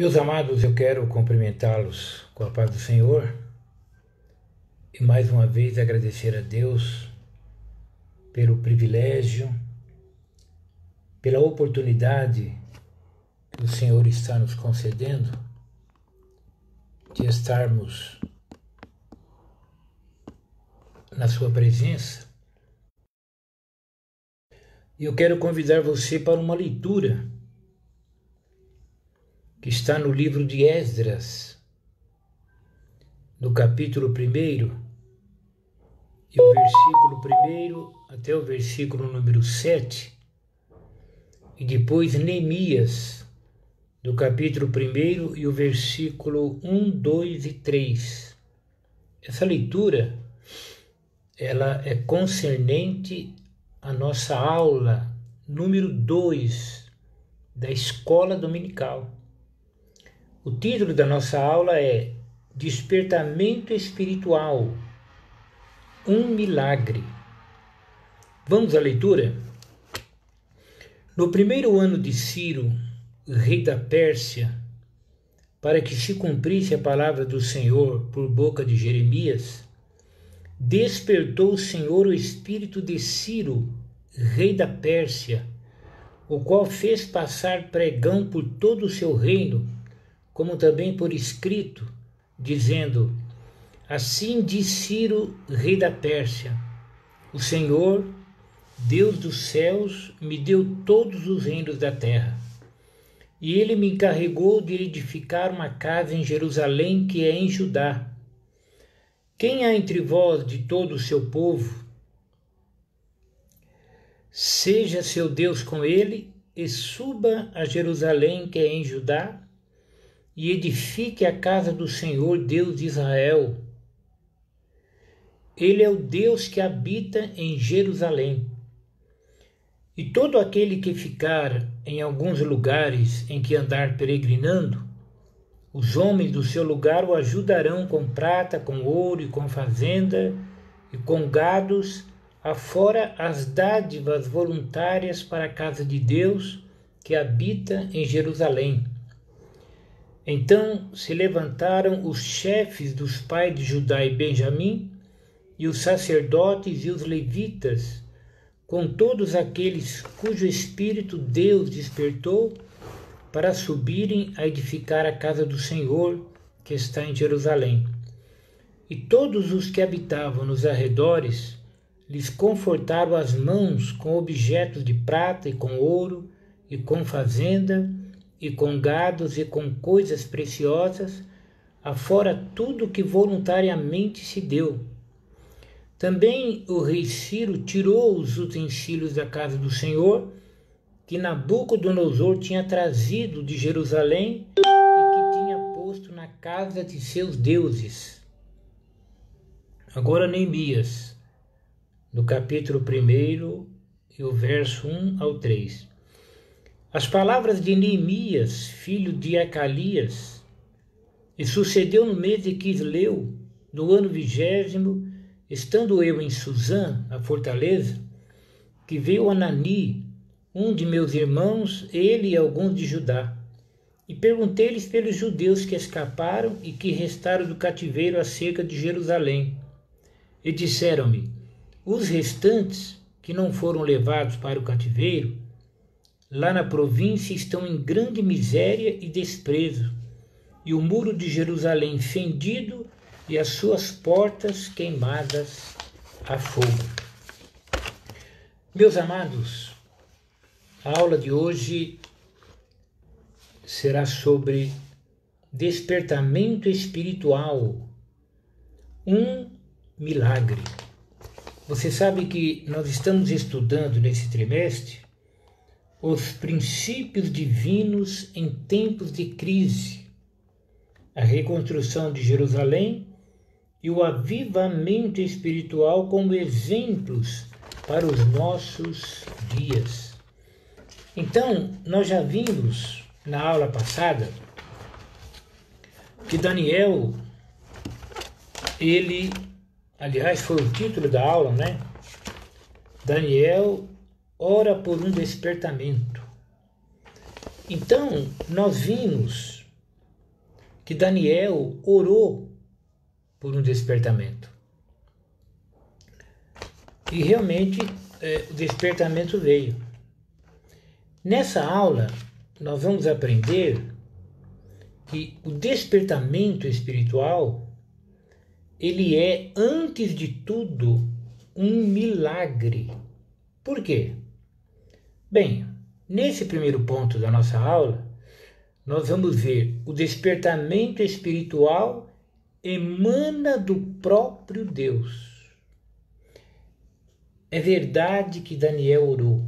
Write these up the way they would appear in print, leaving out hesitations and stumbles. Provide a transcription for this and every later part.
Meus amados, eu quero cumprimentá-los com a paz do Senhor e mais uma vez agradecer a Deus pelo privilégio, pela oportunidade que o Senhor está nos concedendo de estarmos na sua presença. E eu quero convidar você para uma leitura que está no livro de Esdras, no capítulo 1, e o versículo 1 até o versículo número 7, e depois Neemias, do capítulo 1 e o versículo 1, 2 e 3. Essa leitura, ela é concernente à nossa aula número 2 da escola dominical. O título da nossa aula é Despertamento Espiritual, um milagre. Vamos à leitura? No primeiro ano de Ciro, rei da Pérsia, para que se cumprisse a palavra do Senhor por boca de Jeremias, despertou o Senhor o espírito de Ciro, rei da Pérsia, o qual fez passar pregão por todo o seu reino, como também por escrito, dizendo: Assim diz Ciro, rei da Pérsia: O Senhor, Deus dos céus, me deu todos os reinos da terra. E ele me encarregou de edificar uma casa em Jerusalém, que é em Judá. Quem há entre vós de todo o seu povo? Seja seu Deus com ele, e suba a Jerusalém, que é em Judá, e edifique a casa do Senhor, Deus de Israel. Ele é o Deus que habita em Jerusalém. E todo aquele que ficar em alguns lugares em que andar peregrinando, os homens do seu lugar o ajudarão com prata, com ouro e com fazenda e com gados, afora as dádivas voluntárias para a casa de Deus que habita em Jerusalém. Então se levantaram os chefes dos pais de Judá e Benjamim, e os sacerdotes e os levitas, com todos aqueles cujo espírito Deus despertou, para subirem a edificar a casa do Senhor, que está em Jerusalém. E todos os que habitavam nos arredores lhes confortaram as mãos com objetos de prata e com ouro, e com fazenda, e com gados e com coisas preciosas, afora tudo que voluntariamente se deu. Também o rei Ciro tirou os utensílios da casa do Senhor, que Nabucodonosor tinha trazido de Jerusalém e que tinha posto na casa de seus deuses. Agora Neemias, no capítulo 1 e o verso 1 ao 3. As palavras de Neemias, filho de Acalias: E sucedeu no mês de Quisleu, no ano 20º, estando eu em Suzã, a fortaleza, que veio Anani, um de meus irmãos, ele e alguns de Judá, e perguntei-lhes pelos judeus que escaparam e que restaram do cativeiro acerca de Jerusalém. E disseram-me: Os restantes, que não foram levados para o cativeiro, lá na província estão em grande miséria e desprezo, e o muro de Jerusalém fendido e as suas portas queimadas a fogo. Meus amados, a aula de hoje será sobre despertamento espiritual, um milagre. Você sabe que nós estamos estudando nesse trimestre os princípios divinos em tempos de crise, a reconstrução de Jerusalém e o avivamento espiritual como exemplos para os nossos dias. Então, nós já vimos na aula passada que Daniel, aliás, foi o título da aula, né? Daniel ora por um despertamento. Então, nós vimos que Daniel orou por um despertamento. E realmente o despertamento veio. Nessa aula, nós vamos aprender que o despertamento espiritual, ele é, antes de tudo, um milagre. Por quê? Bem, nesse primeiro ponto da nossa aula, nós vamos ver o despertamento espiritual emana do próprio Deus. É verdade que Daniel orou.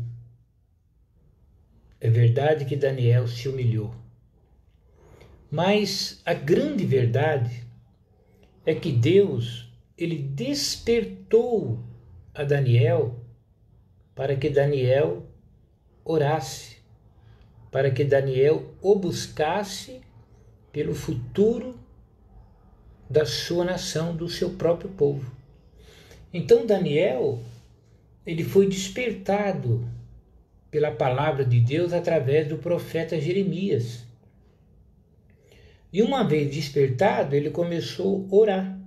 É verdade que Daniel se humilhou. Mas a grande verdade é que Deus, ele despertou a Daniel para que Daniel orasse, para que Daniel o buscasse pelo futuro da sua nação, do seu próprio povo. Então Daniel, ele foi despertado pela palavra de Deus através do profeta Jeremias. E uma vez despertado, ele começou a orar.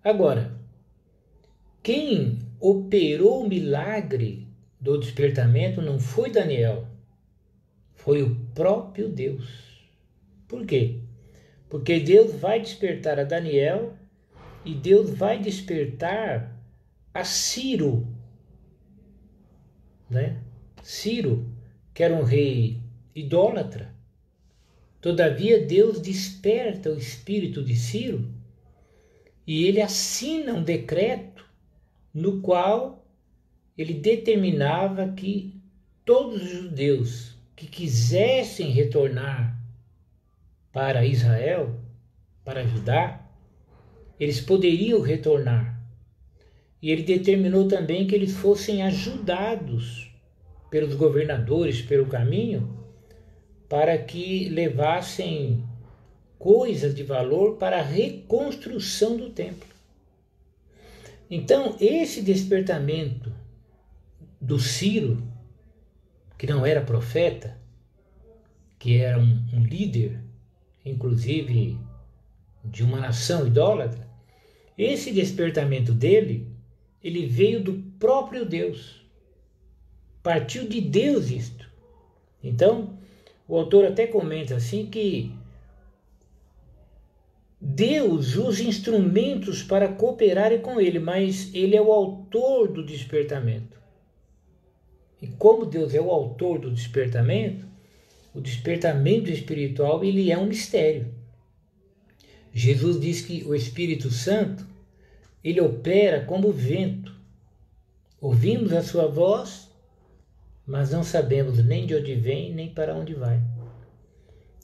Agora, quem operou o milagre do despertamento não foi Daniel, foi o próprio Deus. Por quê? Porque Deus vai despertar a Daniel e Deus vai despertar a Ciro, né? Ciro, que era um rei idólatra. Todavia Deus desperta o espírito de Ciro e ele assina um decreto no qual ele determinava que todos os judeus que quisessem retornar para Israel, para Judá, eles poderiam retornar. E ele determinou também que eles fossem ajudados pelos governadores pelo caminho, para que levassem coisas de valor para a reconstrução do templo. Então, esse despertamento do Ciro, que não era profeta, que era um líder, inclusive de uma nação idólatra, esse despertamento dele, ele veio do próprio Deus. Partiu de Deus isto. Então, o autor até comenta assim que Deus usa instrumentos para cooperarem com ele, mas ele é o autor do despertamento. E como Deus é o autor do despertamento, o despertamento espiritual, ele é um mistério. Jesus diz que o Espírito Santo, ele opera como vento. Ouvimos a sua voz, mas não sabemos nem de onde vem, nem para onde vai.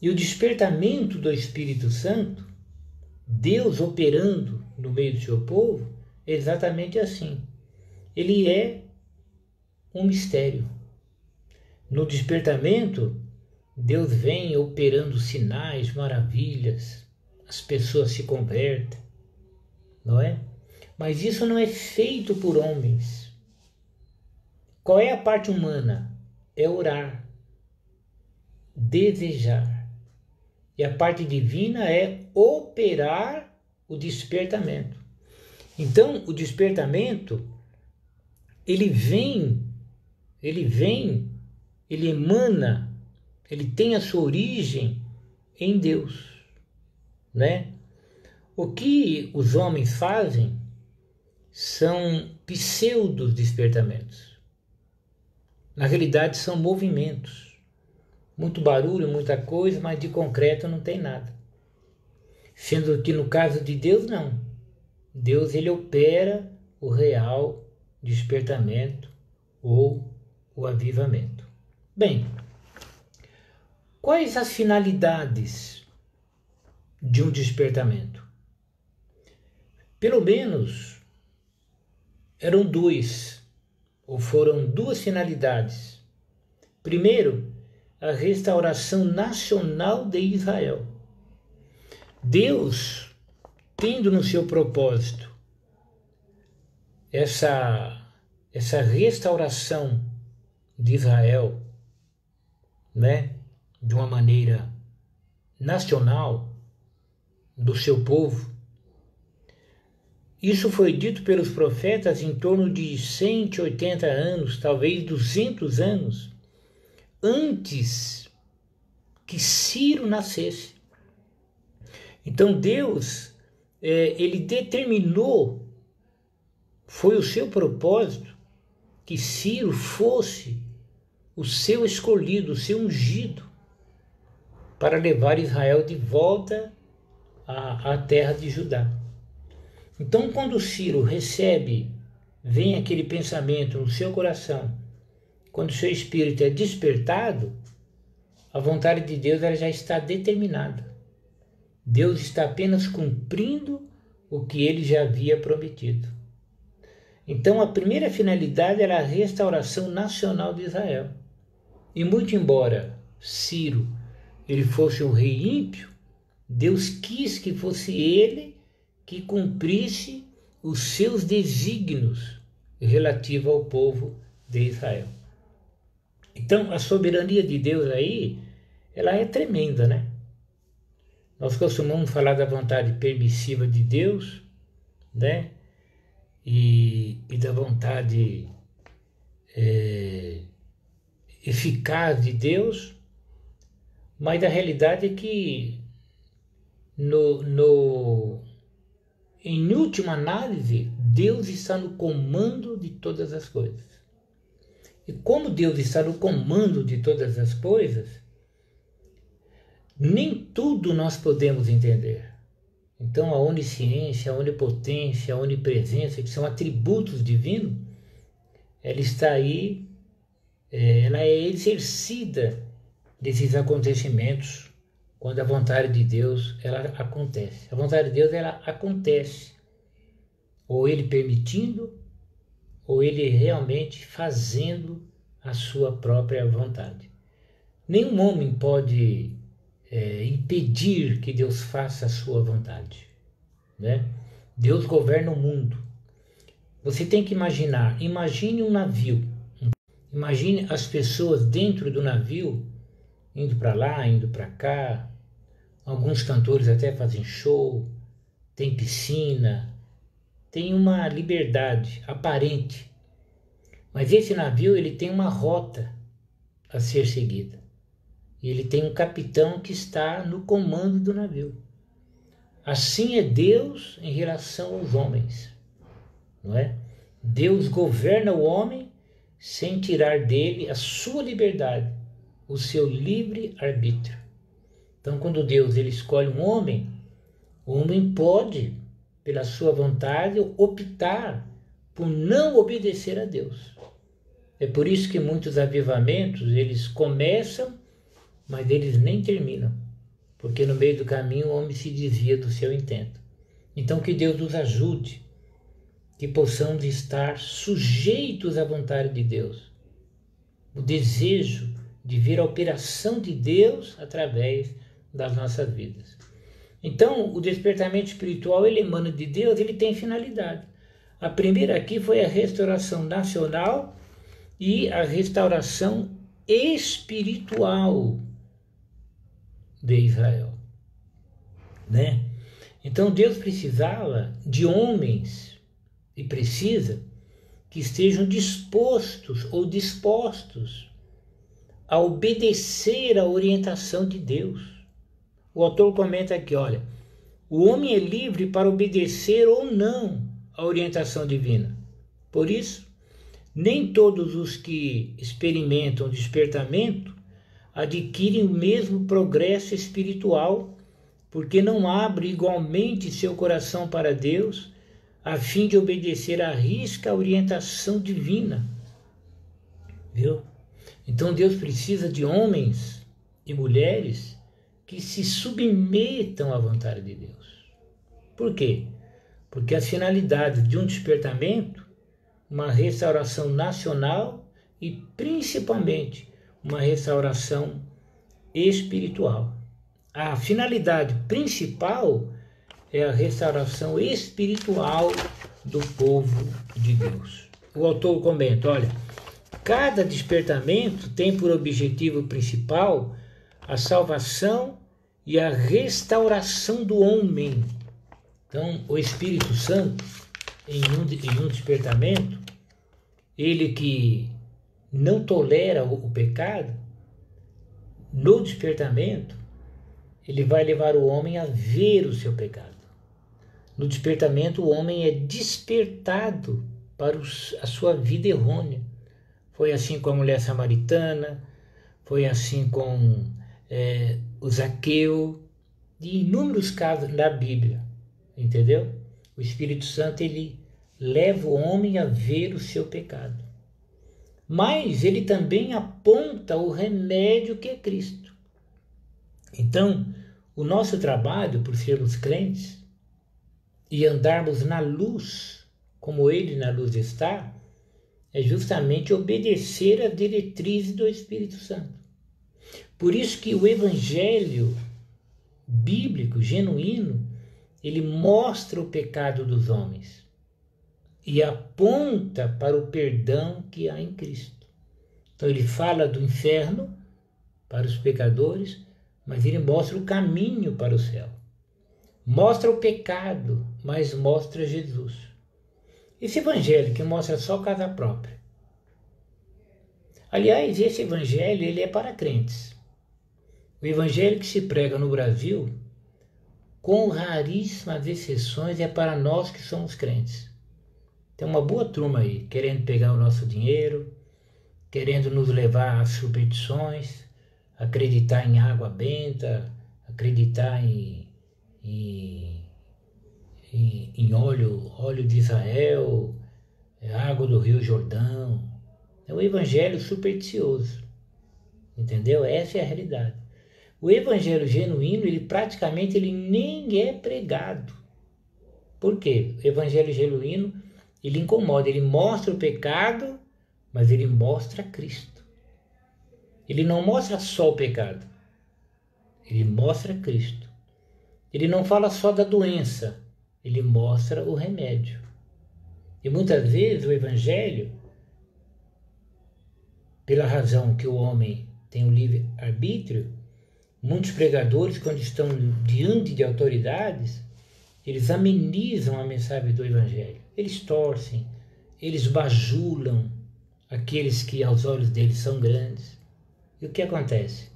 E o despertamento do Espírito Santo, Deus operando no meio do seu povo, é exatamente assim. Ele é um mistério. No despertamento, Deus vem operando sinais, maravilhas, as pessoas se convertem, não é? Mas isso não é feito por homens. Qual é a parte humana? É orar, desejar. E a parte divina é operar o despertamento. Então, o despertamento, ele emana, ele tem a sua origem em Deus, né? O que os homens fazem são pseudos despertamentos. Na realidade, são movimentos. Muito barulho, muita coisa, mas de concreto não tem nada. Sendo que no caso de Deus, não. Deus, ele opera o real despertamento ou o avivamento. Bem, quais as finalidades de um despertamento? Pelo menos eram foram duas finalidades. Primeiro, a restauração nacional de Israel. Deus, tendo no seu propósito essa restauração de Israel, né, de uma maneira nacional, do seu povo. Isso foi dito pelos profetas em torno de 180 anos, talvez 200 anos, antes que Ciro nascesse. Então Deus, ele determinou, foi o seu propósito, que Ciro fosse o seu escolhido, o seu ungido, para levar Israel de volta à terra de Judá. Então, quando Ciro recebe, vem aquele pensamento no seu coração, quando o seu espírito é despertado, a vontade de Deus ela já está determinada. Deus está apenas cumprindo o que ele já havia prometido. Então, a primeira finalidade era a restauração nacional de Israel. E muito embora Ciro ele fosse um rei ímpio, Deus quis que fosse ele que cumprisse os seus desígnios relativos ao povo de Israel. Então, a soberania de Deus aí, ela é tremenda, né? Nós costumamos falar da vontade permissiva de Deus, né? E da vontade eficaz de Deus, mas a realidade é que em última análise, Deus está no comando de todas as coisas. E como Deus está no comando de todas as coisas, nem tudo nós podemos entender. Então a onisciência, a onipotência, a onipresença, que são atributos divinos, ela está aí, ela é exercida desses acontecimentos quando a vontade de Deus ela acontece. A vontade de Deus ela acontece, ou ele permitindo, ou ele realmente fazendo a sua própria vontade. Nenhum homem pode impedir que Deus faça a sua vontade, né? Deus governa o mundo. Você tem que imagine um navio. Imagine as pessoas dentro do navio, indo para lá, indo para cá. Alguns cantores até fazem show, tem piscina, tem uma liberdade aparente. Mas esse navio ele tem uma rota a ser seguida. E ele tem um capitão que está no comando do navio. Assim é Deus em relação aos homens, não é? Deus governa o homem sem tirar dele a sua liberdade, o seu livre arbítrio. Então, quando Deus ele escolhe um homem, o homem pode, pela sua vontade, optar por não obedecer a Deus. É por isso que muitos avivamentos, eles começam, mas eles nem terminam, porque no meio do caminho o homem se desvia do seu intento. Então que Deus nos ajude, que possamos estar sujeitos à vontade de Deus, o desejo de ver a operação de Deus através das nossas vidas. Então o despertamento espiritual ele emana de Deus, ele tem finalidade. A primeira aqui foi a restauração nacional e a restauração espiritual de Israel, né? Então Deus precisava de homens e precisa que estejam dispostos ou dispostos a obedecer à orientação de Deus. O autor comenta aqui, olha, o homem é livre para obedecer ou não à orientação divina. Por isso, nem todos os que experimentam despertamento adquirem o mesmo progresso espiritual, porque não abre igualmente seu coração para Deus, a fim de obedecer à risca a orientação divina. Viu? Então Deus precisa de homens e mulheres que se submetam à vontade de Deus. Por quê? Porque as finalidades de um despertamento, uma restauração nacional e principalmente uma restauração espiritual. A finalidade principal é a restauração espiritual do povo de Deus. O autor comenta, olha, cada despertamento tem por objetivo principal a salvação e a restauração do homem. Então, o Espírito Santo, em um despertamento, ele que não tolera o pecado, no despertamento, ele vai levar o homem a ver o seu pecado. No despertamento, o homem é despertado para a sua vida errônea. Foi assim com a mulher samaritana, foi assim com o Zaqueu, e inúmeros casos na Bíblia, entendeu? O Espírito Santo, ele leva o homem a ver o seu pecado. Mas ele também aponta o remédio que é Cristo. Então, o nosso trabalho, por sermos crentes e andarmos na luz, como ele na luz está, é justamente obedecer às diretrizes do Espírito Santo. Por isso que o evangelho bíblico, genuíno, ele mostra o pecado dos homens e aponta para o perdão que há em Cristo. Então ele fala do inferno para os pecadores, mas ele mostra o caminho para o céu. Mostra o pecado, mas mostra Jesus. Esse evangelho que mostra só casa própria. Aliás, esse evangelho ele é para crentes. O evangelho que se prega no Brasil, com raríssimas exceções, é para nós que somos crentes. Tem uma boa turma aí, querendo pegar o nosso dinheiro, querendo nos levar às superstições, acreditar em água benta, acreditar em óleo de Israel, água do Rio Jordão. É um evangelho supersticioso, entendeu? Essa é a realidade. O evangelho genuíno, ele praticamente nem é pregado. Por quê? O evangelho genuíno, ele incomoda, ele mostra o pecado, mas ele mostra Cristo. Ele não mostra só o pecado, ele mostra Cristo. Ele não fala só da doença, ele mostra o remédio. E muitas vezes o evangelho, pela razão que o homem tem o livre-arbítrio, muitos pregadores, quando estão diante de autoridades, eles amenizam a mensagem do evangelho. Eles torcem, eles bajulam aqueles que aos olhos deles são grandes. E o que acontece?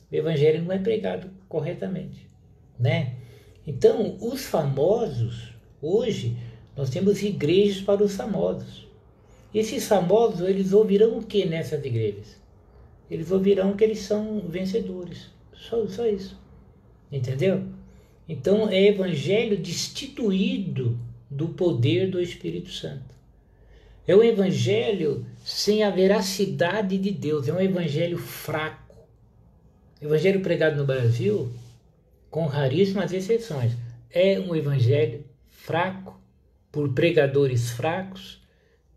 O evangelho não é pregado corretamente, né? Então, os famosos, hoje, nós temos igrejas para os famosos. Esses famosos, eles ouvirão o que nessas igrejas? Eles ouvirão que eles são vencedores. Só isso. Entendeu? Então, é evangelho destituído do poder do Espírito Santo. É um evangelho sem a veracidade de Deus. É um evangelho fraco. O evangelho pregado no Brasil, com raríssimas exceções, é um evangelho fraco, por pregadores fracos,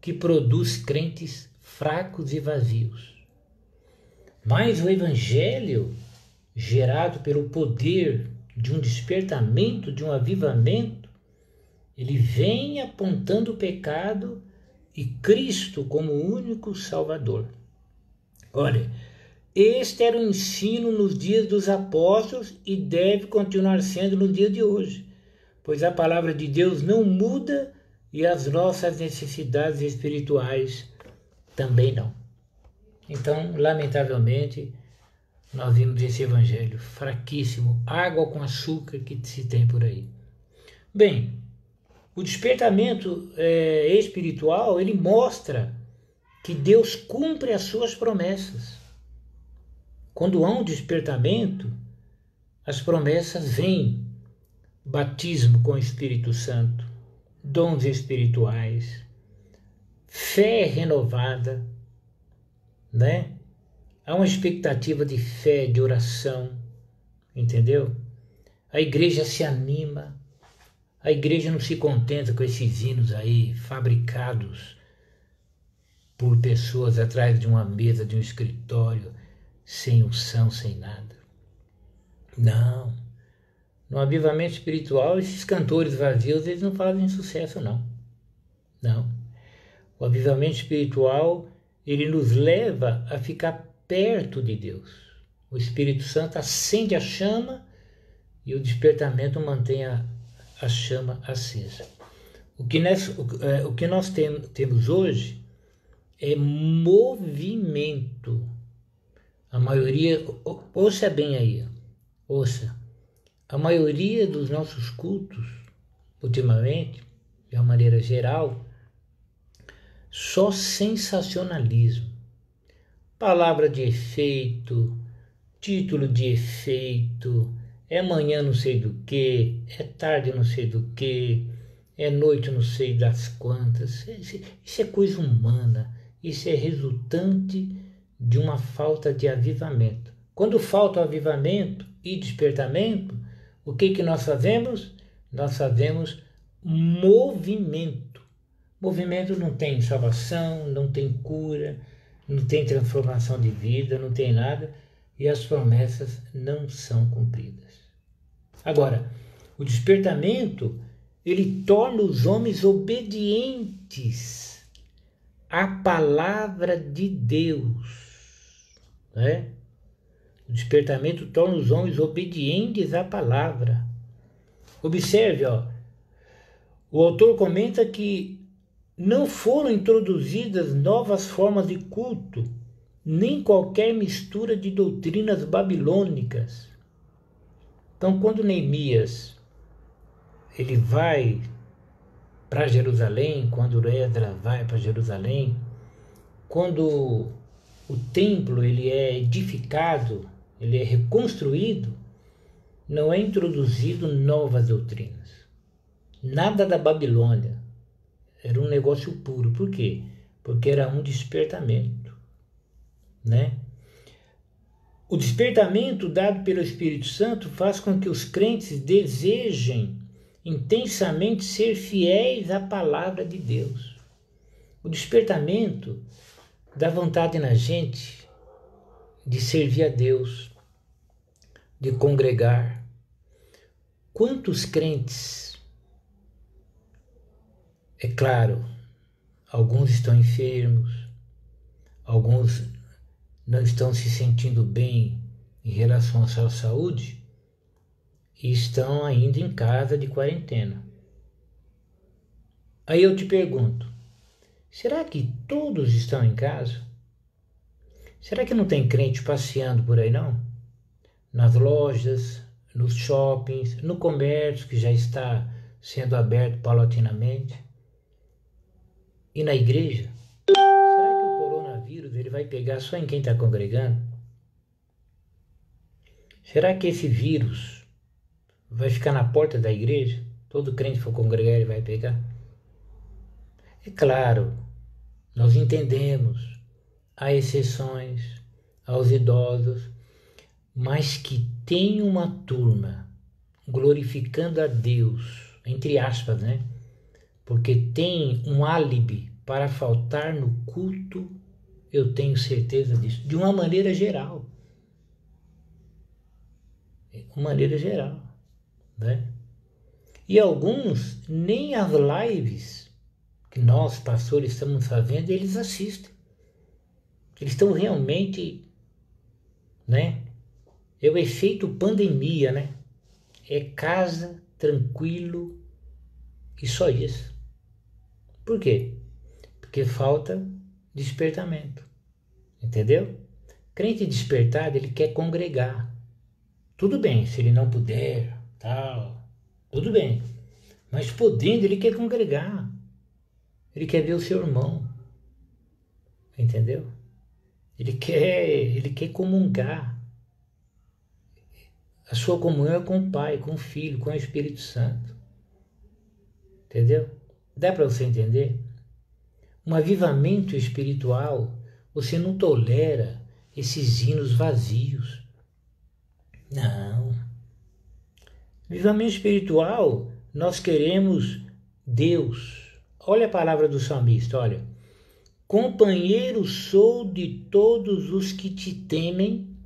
que produz crentes fracos e vazios. Mas o evangelho, gerado pelo poder de um despertamento, de um avivamento, ele vem apontando o pecado e Cristo como o único Salvador. Olha, este era o ensino nos dias dos apóstolos e deve continuar sendo no dia de hoje, pois a palavra de Deus não muda e as nossas necessidades espirituais também não. Então, lamentavelmente, nós vimos esse evangelho fraquíssimo, água com açúcar que se tem por aí. Bem, o despertamento espiritual, ele mostra que Deus cumpre as suas promessas. Quando há um despertamento, as promessas vêm. Batismo com o Espírito Santo, dons espirituais, fé renovada, né? Há uma expectativa de fé, de oração, entendeu? A igreja se anima, a igreja não se contenta com esses hinos aí fabricados por pessoas atrás de uma mesa, de um escritório, sem unção, sem nada. Não. No avivamento espiritual, esses cantores vazios, eles não fazem sucesso, não. Não. O avivamento espiritual, ele nos leva a ficar perto de Deus. O Espírito Santo acende a chama e o despertamento mantém a chama acesa. O que nós temos hoje é movimento. A maioria, ouça bem aí, ouça. A maioria dos nossos cultos, ultimamente, de uma maneira geral, só sensacionalismo. Palavra de efeito, título de efeito, é manhã não sei do que, é tarde não sei do que, é noite não sei das quantas. Isso é coisa humana, isso é resultante de uma falta de avivamento. Quando falta o avivamento e despertamento, o que nós fazemos? Nós fazemos movimento. Movimento não tem salvação, não tem cura, não tem transformação de vida, não tem nada, e as promessas não são cumpridas. Agora, o despertamento, ele torna os homens obedientes à palavra de Deus, né? O despertamento torna os homens obedientes à palavra. Observe, ó, o autor comenta que não foram introduzidas novas formas de culto, nem qualquer mistura de doutrinas babilônicas. Então, quando Neemias ele vai para Jerusalém, quando Esdras vai para Jerusalém, quando o templo ele é edificado, ele é reconstruído, não é introduzido novas doutrinas. Nada da Babilônia. Era um negócio puro. Por quê? Porque era um despertamento, né? O despertamento dado pelo Espírito Santo faz com que os crentes desejem intensamente ser fiéis à palavra de Deus. O despertamento dá vontade na gente de servir a Deus, de congregar. Quantos crentes, é claro, alguns estão enfermos, alguns não estão se sentindo bem em relação à sua saúde e estão ainda em casa de quarentena. Aí eu te pergunto, será que todos estão em casa? Será que não tem crente passeando por aí não? Nas lojas, nos shoppings, no comércio que já está sendo aberto paulatinamente? E na igreja? Será que o coronavírus ele vai pegar só em quem está congregando? Será que esse vírus vai ficar na porta da igreja? Todo crente que for congregar ele vai pegar? É claro, nós entendemos, há exceções aos idosos, mas que tem uma turma glorificando a Deus, entre aspas, né? Porque tem um álibi para faltar no culto, eu tenho certeza disso, de uma maneira geral. Uma maneira geral, né? E alguns, nem as lives que nós, pastores, estamos fazendo, eles assistem. Eles estão realmente, né? É o efeito pandemia, né? É casa, tranquilo e só isso. Por quê? Porque falta despertamento. Entendeu? Crente despertado, ele quer congregar. Tudo bem, se ele não puder, tal, tudo bem. Mas podendo, ele quer congregar. Ele quer ver o seu irmão. Entendeu? Ele quer comungar. A sua comunhão é com o Pai, com o Filho, com o Espírito Santo. Entendeu? Dá para você entender? Um avivamento espiritual, você não tolera esses hinos vazios. Não. Avivamento espiritual, nós queremos Deus. Olha a palavra do salmista, olha. Companheiro sou de todos os que te temem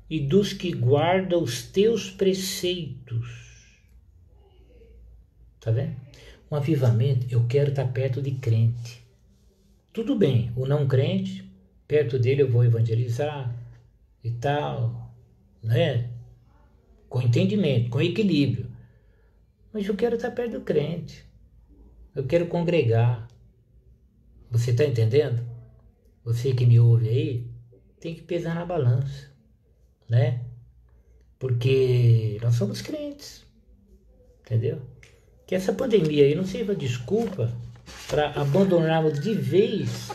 e dos que guardam os teus preceitos. Tá vendo? Um avivamento, eu quero estar perto de crente. Tudo bem, o não crente, perto dele eu vou evangelizar e tal, né? com entendimento, com equilíbrio. Mas eu quero estar perto do crente. Eu quero congregar. Você está entendendo? Você que me ouve aí, tem que pesar na balança, né? Porque nós somos crentes, entendeu? Que essa pandemia aí não sirva desculpa para abandonarmos de vez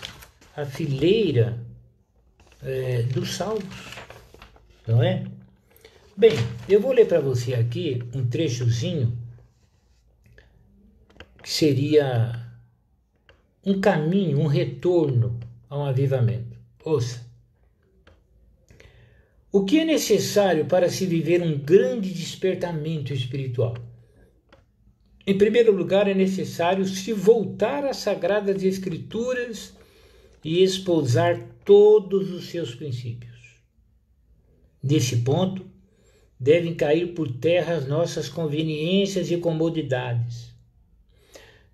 a fileira dos salvos, não é? Bem, eu vou ler para você aqui um trechozinho que seria um caminho, um retorno a um avivamento. Ouça. O que é necessário para se viver um grande despertamento espiritual? Em primeiro lugar, é necessário se voltar às Sagradas Escrituras e espousar todos os seus princípios. Nesse ponto, devem cair por terra as nossas conveniências e comodidades.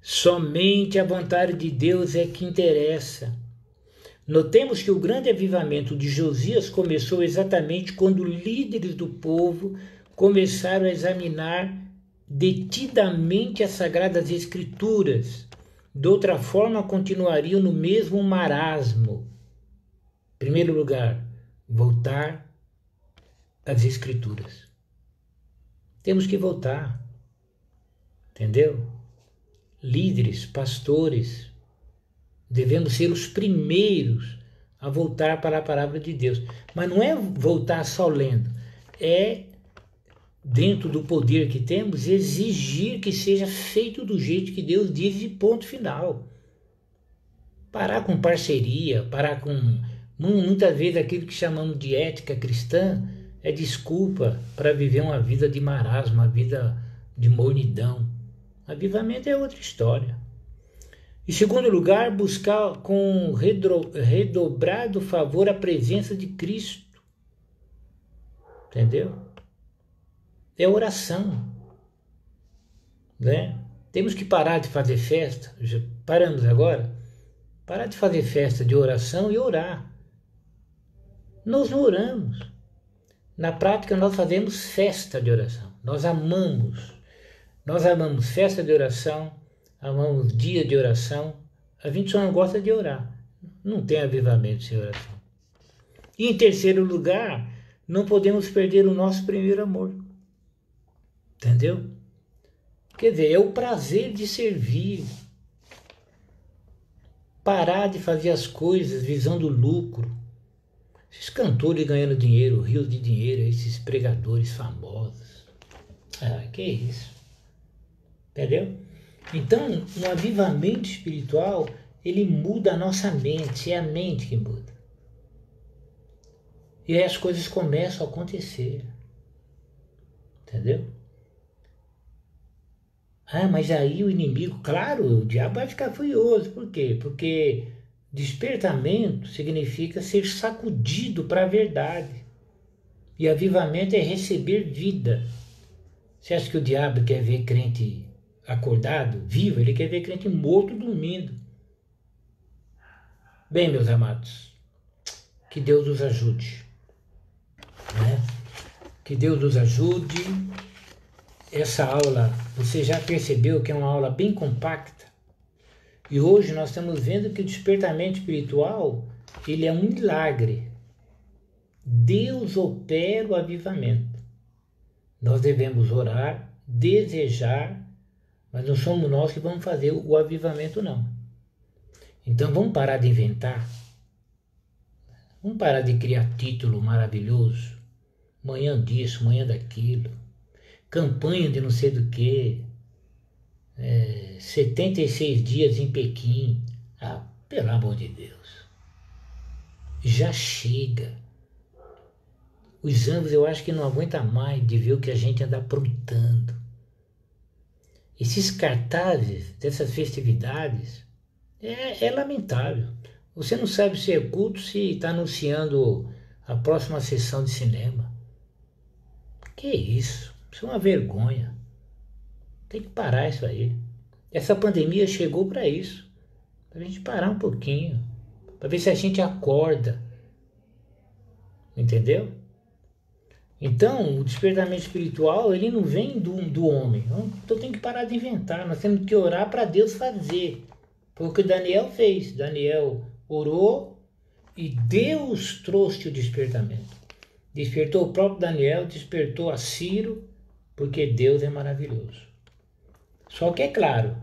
Somente a vontade de Deus é que interessa. Notemos que o grande avivamento de Josias começou exatamente quando líderes do povo começaram a examinar detidamente as Sagradas Escrituras. De outra forma, continuariam no mesmo marasmo. Em primeiro lugar, voltar às Escrituras. Temos que voltar. Entendeu? Líderes, pastores, devemos ser os primeiros a voltar para a palavra de Deus. Mas não é voltar só lendo, é, dentro do poder que temos, exigir que seja feito do jeito que Deus diz e ponto final. Parar com parceria, parar com... Muitas vezes aquilo que chamamos de ética cristã é desculpa para viver uma vida de marasmo, uma vida de mornidão. Avivamento é outra história. Em segundo lugar, buscar com redobrado favor a presença de Cristo. Entendeu? É oração. Né? Temos que parar de fazer festa. Já paramos agora? Parar de fazer festa de oração e orar. Nós não oramos. Na prática, nós fazemos festa de oração. Nós amamos. Nós amamos festa de oração, amamos dia de oração. A gente só não gosta de orar. Não tem avivamento sem oração. E em terceiro lugar, não podemos perder o nosso primeiro amor. Entendeu? Quer dizer, é o prazer de servir. Parar de fazer as coisas visando lucro. Esses cantores ganhando dinheiro, rios de dinheiro, esses pregadores famosos. Que isso? Entendeu? Então, um avivamento espiritual, ele muda a nossa mente, é a mente que muda. E aí as coisas começam a acontecer. Entendeu? Mas aí o inimigo, claro, o diabo vai ficar furioso. Por quê? Porque despertamento significa ser sacudido para a verdade. E avivamento é receber vida. Você acha que o diabo quer ver crente acordado, vivo? Ele quer ver crente morto, dormindo. Bem, meus amados, que Deus nos ajude. Né? Que Deus nos ajude. Essa aula, você já percebeu que é uma aula bem compacta? E hoje nós estamos vendo que o despertamento espiritual, ele é um milagre. Deus opera o avivamento. Nós devemos orar, desejar, mas não somos nós que vamos fazer o avivamento, não. Então vamos parar de inventar. Vamos parar de criar título maravilhoso. Manhã disso, manhã daquilo. Campanha de não sei do que. 76 dias em Pequim. Pelo amor de Deus. Já chega. Os anos eu acho que não aguentam mais de ver o que a gente anda aprontando. Esses cartazes dessas festividades é lamentável. Você não sabe se é culto, se está anunciando a próxima sessão de cinema. Que isso? Isso é uma vergonha. Tem que parar isso aí. Essa pandemia chegou para isso. Para a gente parar um pouquinho. Para ver se a gente acorda. Entendeu? Então, o despertamento espiritual, ele não vem do homem. Então tem que parar de inventar. Nós temos que orar para Deus fazer. Foi o que Daniel fez. Daniel orou e Deus trouxe o despertamento. Despertou o próprio Daniel, despertou a Ciro, porque Deus é maravilhoso. Só que é claro,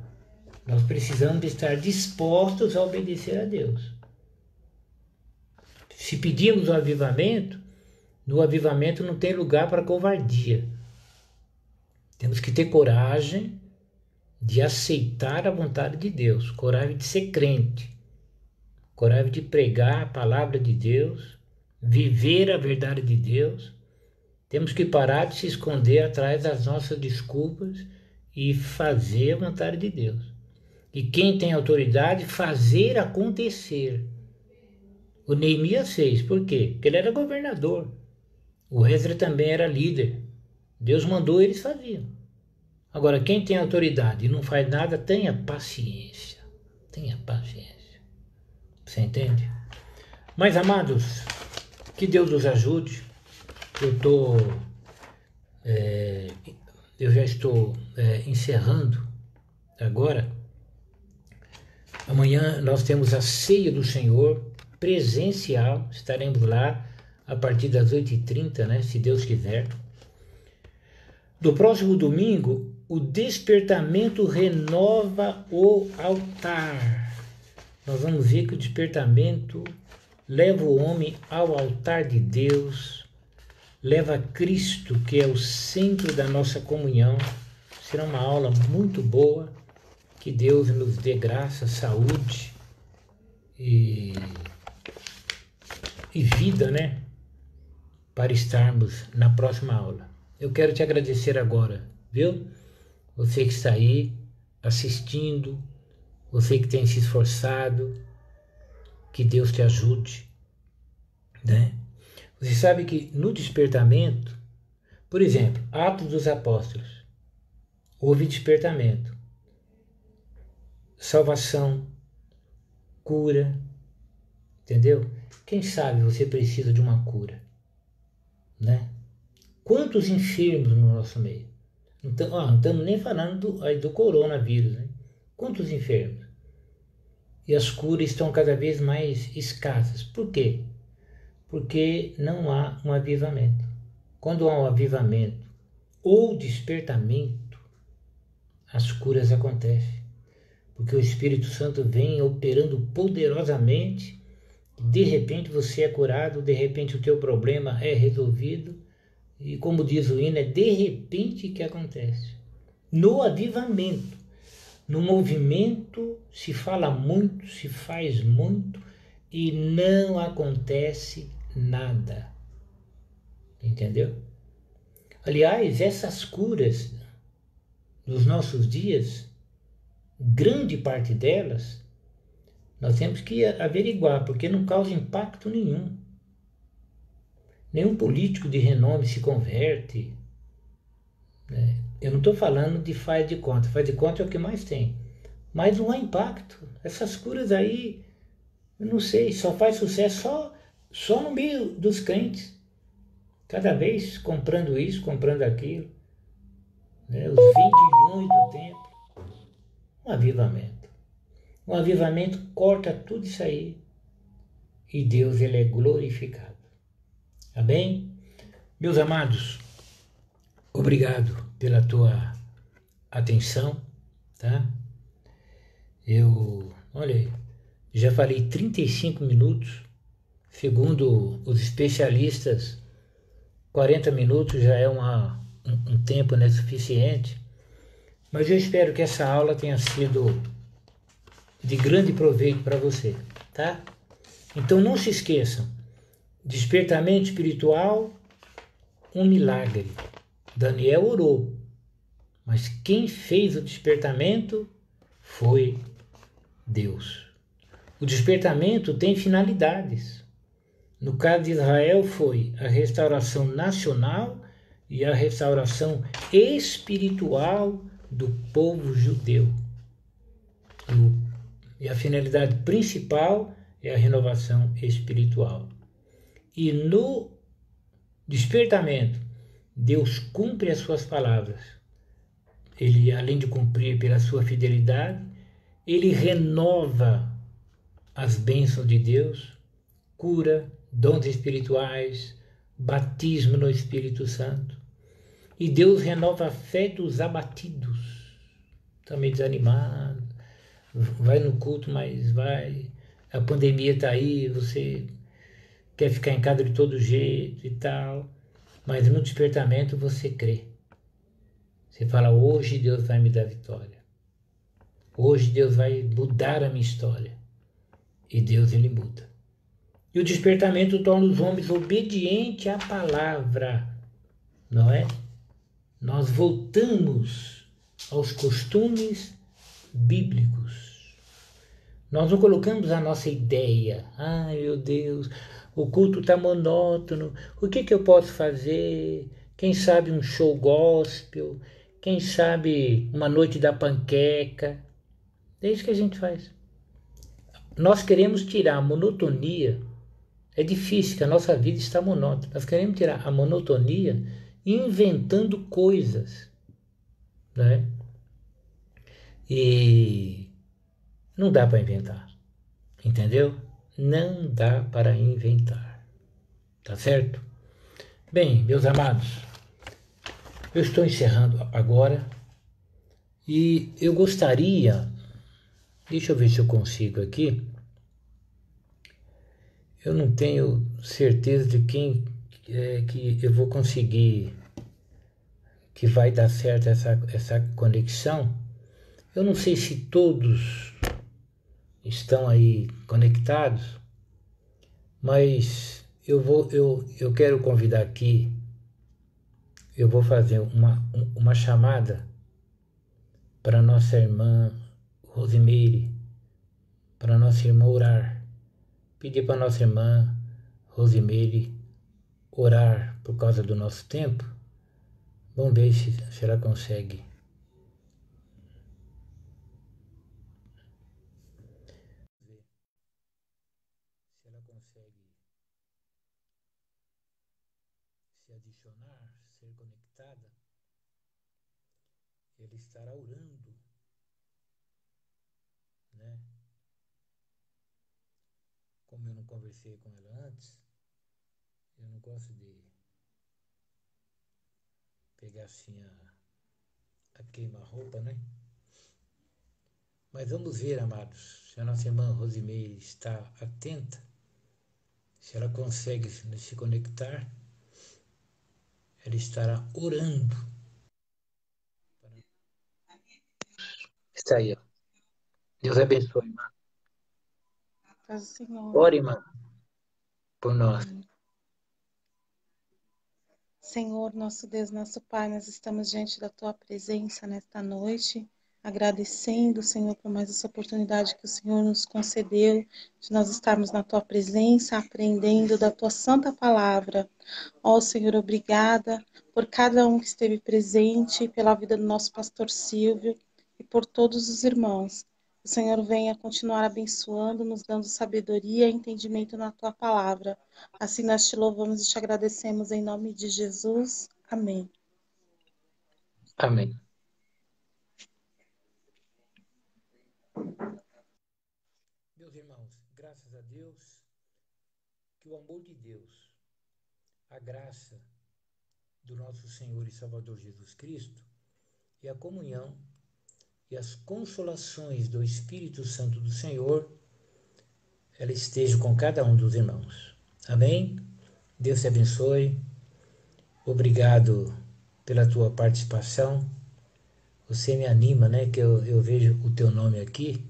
nós precisamos estar dispostos a obedecer a Deus. Se pedimos o avivamento, no avivamento não tem lugar para covardia. Temos que ter coragem de aceitar a vontade de Deus, coragem de ser crente, coragem de pregar a palavra de Deus, viver a verdade de Deus. Temos que parar de se esconder atrás das nossas desculpas e fazer a vontade de Deus. E quem tem autoridade, fazer acontecer. O Neemias fez, por quê? Porque ele era governador. O Esdras também era líder. Deus mandou, eles faziam. Agora, quem tem autoridade e não faz nada, tenha paciência. Tenha paciência. Você entende? Mas, amados, que Deus nos ajude. Eu já estou encerrando agora. Amanhã nós temos a ceia do Senhor presencial. Estaremos lá a partir das 8h30, né, se Deus quiser. Do próximo domingo, o despertamento renova o altar. Nós vamos ver que o despertamento leva o homem ao altar de Deus, leva Cristo, que é o centro da nossa comunhão. Será uma aula muito boa. Que Deus nos dê graça, saúde e vida, né? Para estarmos na próxima aula. Eu quero te agradecer agora, viu? Você que está aí assistindo, você que tem se esforçado, que Deus te ajude, né? Você sabe que no despertamento, por exemplo, Atos dos Apóstolos, houve despertamento, salvação, cura, entendeu? Quem sabe você precisa de uma cura, né? Quantos enfermos no nosso meio? Então, não estamos nem falando do coronavírus, né? Quantos enfermos? E as curas estão cada vez mais escassas. Por quê? Porque não há um avivamento. Quando há um avivamento ou despertamento, as curas acontecem. Porque o Espírito Santo vem operando poderosamente, de repente você é curado, de repente o teu problema é resolvido, e como diz o hino, é de repente que acontece. No avivamento, no movimento, se fala muito, se faz muito, e não acontece nada. Entendeu? Aliás, essas curas nos nossos dias, grande parte delas, nós temos que averiguar, porque não causa impacto nenhum. Nenhum político de renome se converte, né? Eu não estou falando de faz de conta. Faz de conta é o que mais tem. Mas não há impacto. Essas curas aí, eu não sei, só faz sucesso só no meio dos crentes. Cada vez comprando isso, comprando aquilo, né? Os vendilhões do templo. Um avivamento. Um avivamento corta tudo isso aí. E Deus, ele é glorificado. Amém? Meus amados, obrigado pela tua atenção, tá? Olha aí, já falei 35 minutos, segundo os especialistas, 40 minutos já é um tempo, né, suficiente, mas eu espero que essa aula tenha sido de grande proveito para você, tá? Então não se esqueçam, despertamento espiritual, um milagre. Daniel orou, mas quem fez o despertamento foi Deus. O despertamento tem finalidades. No caso de Israel foi a restauração nacional e a restauração espiritual do povo judeu. E a finalidade principal é a renovação espiritual. E no despertamento Deus cumpre as suas palavras. Ele, além de cumprir pela sua fidelidade, ele renova as bênçãos de Deus, cura, dons espirituais, batismo no Espírito Santo. E Deus renova a fé dos abatidos, também desanimados, vai no culto, mas vai, a pandemia está aí, você quer ficar em casa de todo jeito e tal, mas no despertamento você crê. Você fala, hoje Deus vai me dar vitória. Hoje Deus vai mudar a minha história. E Deus, ele muda. E o despertamento torna os homens obedientes à palavra, não é? Nós voltamos aos costumes bíblicos. Nós não colocamos a nossa ideia. Ai, meu Deus, o culto está monótono. O que eu posso fazer? Quem sabe um show gospel? Quem sabe uma noite da panqueca? É isso que a gente faz. Nós queremos tirar a monotonia. É difícil, que a nossa vida está monótona. Nós queremos tirar a monotonia inventando coisas, né? E não dá para inventar, entendeu? Não dá para inventar, tá certo? Bem, meus amados, eu estou encerrando agora e eu gostaria, deixa eu ver se eu consigo aqui, eu não tenho certeza de quem que eu vou conseguir, que vai dar certo essa conexão. Eu não sei se todos estão aí conectados, mas eu quero convidar aqui, eu vou fazer uma chamada para nossa irmã Rosimeire, para nossa irmã orar, pedir para nossa irmã Rosimeire orar por causa do nosso tempo. Vamos ver se ela consegue. Se ela consegue se adicionar, ser conectada, ele estará orando, né? Como eu não conversei com ela antes, eu não gosto de pegar assim a queima-roupa, né? Mas vamos ver, amados, se a nossa irmã Rosimeire está atenta, se ela consegue se conectar, ela estará orando. Está aí, ó. Deus abençoe, irmã. Paz do Senhor. Ore, irmã, por nós. Senhor, nosso Deus, nosso Pai, nós estamos diante da Tua presença nesta noite, agradecendo, Senhor, por mais essa oportunidade que o Senhor nos concedeu, de nós estarmos na Tua presença, aprendendo da Tua santa palavra. Ó, Senhor, obrigada por cada um que esteve presente, pela vida do nosso pastor Silvio e por todos os irmãos. O Senhor venha continuar abençoando, nos dando sabedoria e entendimento na Tua palavra. Assim nós te louvamos e te agradecemos em nome de Jesus. Amém. Amém. Meus irmãos, graças a Deus, que o amor de Deus, a graça do nosso Senhor e Salvador Jesus Cristo e a comunhão e as consolações do Espírito Santo do Senhor, ela esteja com cada um dos irmãos. Amém? Deus te abençoe. Obrigado pela tua participação. Você me anima, né? Que eu vejo o teu nome aqui,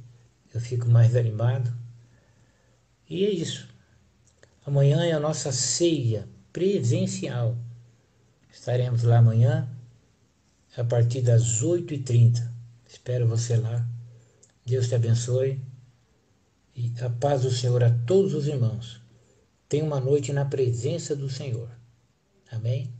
eu fico mais animado. E é isso. Amanhã é a nossa ceia presencial. Estaremos lá amanhã, a partir das 8h30. Espero você lá. Deus te abençoe. E a paz do Senhor a todos os irmãos. Tenha uma noite na presença do Senhor. Amém?